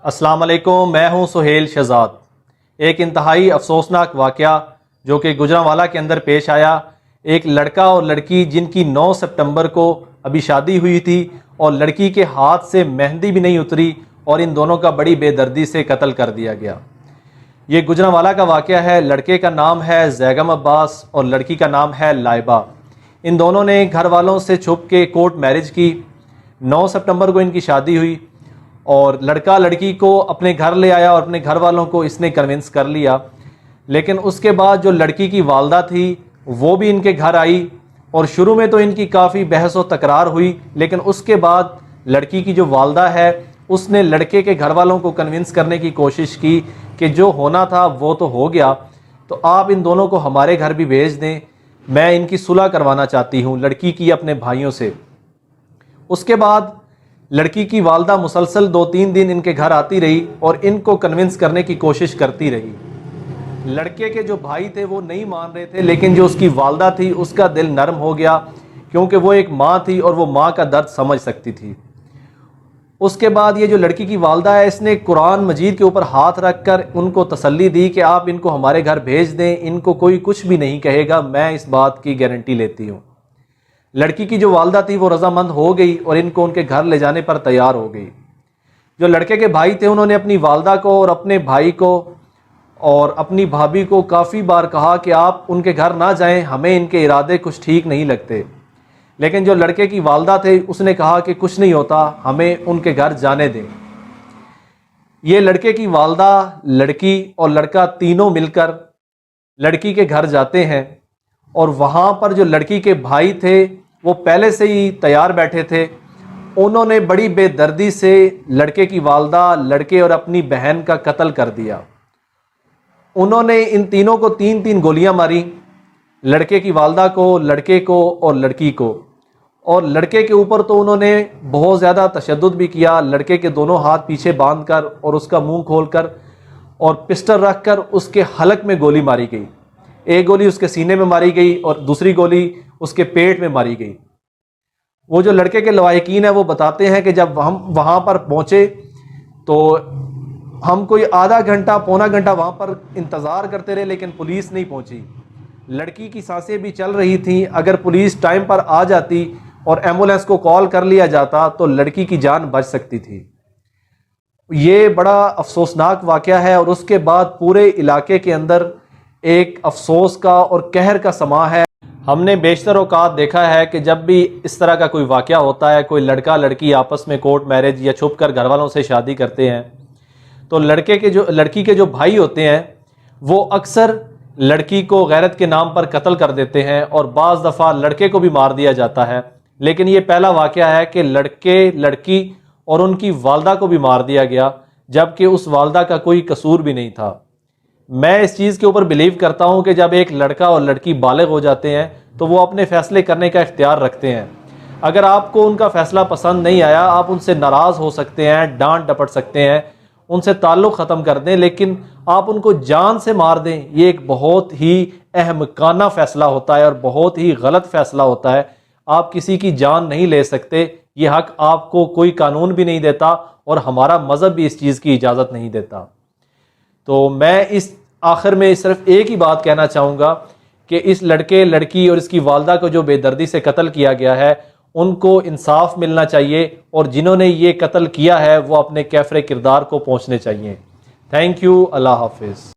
السلام علیکم، میں ہوں سہیل شہزاد۔ ایک انتہائی افسوسناک واقعہ جو کہ گوجرانوالا کے اندر پیش آیا۔ ایک لڑکا اور لڑکی جن کی 9 سپٹمبر کو ابھی شادی ہوئی تھی اور لڑکی کے ہاتھ سے مہندی بھی نہیں اتری اور ان دونوں کا بڑی بے دردی سے قتل کر دیا گیا۔ یہ گوجرانوالا کا واقعہ ہے۔ لڑکے کا نام ہے زیگم عباس اور لڑکی کا نام ہے لائبہ۔ ان دونوں نے گھر والوں سے چھپ کے کورٹ میرج کی۔ 9 سپٹمبر کو ان کی شادی ہوئی اور لڑکا لڑکی کو اپنے گھر لے آیا اور اپنے گھر والوں کو اس نے کنونس کر لیا۔ لیکن اس کے بعد جو لڑکی کی والدہ تھی وہ بھی ان کے گھر آئی اور شروع میں تو ان کی کافی بحث و تکرار ہوئی، لیکن اس کے بعد لڑکی کی جو والدہ ہے اس نے لڑکے کے گھر والوں کو کنونس کرنے کی کوشش کی کہ جو ہونا تھا وہ تو ہو گیا، تو آپ ان دونوں کو ہمارے گھر بھی بھیج دیں، میں ان کی صلح کروانا چاہتی ہوں لڑکی کی اپنے بھائیوں سے۔ اس کے بعد لڑکی کی والدہ مسلسل 2-3 دن ان کے گھر آتی رہی اور ان کو کنونس کرنے کی کوشش کرتی رہی۔ لڑکے کے جو بھائی تھے وہ نہیں مان رہے تھے، لیکن جو اس کی والدہ تھی اس کا دل نرم ہو گیا کیونکہ وہ ایک ماں تھی اور وہ ماں کا درد سمجھ سکتی تھی۔ اس کے بعد یہ جو لڑکی کی والدہ ہے اس نے قرآن مجید کے اوپر ہاتھ رکھ کر ان کو تسلی دی کہ آپ ان کو ہمارے گھر بھیج دیں، ان کو کوئی کچھ بھی نہیں کہے گا، میں اس بات کی گارنٹی لیتی ہوں۔ لڑکی کی جو والدہ تھی وہ رضامند ہو گئی اور ان کو ان کے گھر لے جانے پر تیار ہو گئی۔ جو لڑکے کے بھائی تھے انہوں نے اپنی والدہ کو اور اپنے بھائی کو اور اپنی بھابھی کو کافی بار کہا کہ آپ ان کے گھر نہ جائیں، ہمیں ان کے ارادے کچھ ٹھیک نہیں لگتے، لیکن جو لڑکے کی والدہ تھے اس نے کہا کہ کچھ نہیں ہوتا، ہمیں ان کے گھر جانے دیں۔ یہ لڑکے کی والدہ، لڑکی اور لڑکا تینوں مل کر لڑکی کے گھر جاتے ہیں اور وہاں پر جو لڑکی کے بھائی تھے وہ پہلے سے ہی تیار بیٹھے تھے۔ انہوں نے بڑی بے دردی سے لڑکے کی والدہ، لڑکے اور اپنی بہن کا قتل کر دیا۔ انہوں نے ان تینوں کو 3 گولیاں ماری، لڑکے کی والدہ کو، لڑکے کو اور لڑکی کو، اور لڑکے کے اوپر تو انہوں نے بہت زیادہ تشدد بھی کیا، لڑکے کے دونوں ہاتھ پیچھے باندھ کر اور اس کا منہ کھول کر اور پسٹل رکھ کر اس کے حلق میں گولی ماری گئی۔ ایک گولی اس کے سینے میں ماری گئی اور دوسری گولی اس کے پیٹ میں ماری گئی۔ وہ جو لڑکے کے لواحقین ہیں وہ بتاتے ہیں کہ جب ہم وہاں پر پہنچے تو ہم کوئی آدھا گھنٹہ پونا گھنٹہ وہاں پر انتظار کرتے رہے لیکن پولیس نہیں پہنچی۔ لڑکی کی سانسیں بھی چل رہی تھیں، اگر پولیس ٹائم پر آ جاتی اور ایمبولینس کو کال کر لیا جاتا تو لڑکی کی جان بچ سکتی تھی۔ یہ بڑا افسوسناک واقعہ ہے اور اس کے بعد پورے علاقے کے اندر ایک افسوس کا اور قہر کا سماں ہے۔ ہم نے بیشتر اوقات دیکھا ہے کہ جب بھی اس طرح کا کوئی واقعہ ہوتا ہے، کوئی لڑکا لڑکی آپس میں کورٹ میرج یا چھپ کر گھر والوں سے شادی کرتے ہیں، تو لڑکی کے جو بھائی ہوتے ہیں وہ اکثر لڑکی کو غیرت کے نام پر قتل کر دیتے ہیں اور بعض دفعہ لڑکے کو بھی مار دیا جاتا ہے، لیکن یہ پہلا واقعہ ہے کہ لڑکے، لڑکی اور ان کی والدہ کو بھی مار دیا گیا جبکہ اس والدہ کا کوئی قصور بھی نہیں تھا۔ میں اس چیز کے اوپر بلیو کرتا ہوں کہ جب ایک لڑکا اور لڑکی بالغ ہو جاتے ہیں تو وہ اپنے فیصلے کرنے کا اختیار رکھتے ہیں۔ اگر آپ کو ان کا فیصلہ پسند نہیں آیا، آپ ان سے ناراض ہو سکتے ہیں، ڈانٹ ڈپٹ سکتے ہیں، ان سے تعلق ختم کر دیں، لیکن آپ ان کو جان سے مار دیں، یہ ایک بہت ہی احمقانہ فیصلہ ہوتا ہے اور بہت ہی غلط فیصلہ ہوتا ہے۔ آپ کسی کی جان نہیں لے سکتے، یہ حق آپ کو کوئی قانون بھی نہیں دیتا اور ہمارا مذہب بھی اس چیز کی اجازت نہیں دیتا۔ تو میں اس آخر میں صرف ایک ہی بات کہنا چاہوں گا کہ اس لڑکے، لڑکی اور اس کی والدہ کو جو بے دردی سے قتل کیا گیا ہے ان کو انصاف ملنا چاہیے اور جنہوں نے یہ قتل کیا ہے وہ اپنے کیفر کردار کو پہنچنے چاہیے۔ تھینک یو، اللہ حافظ۔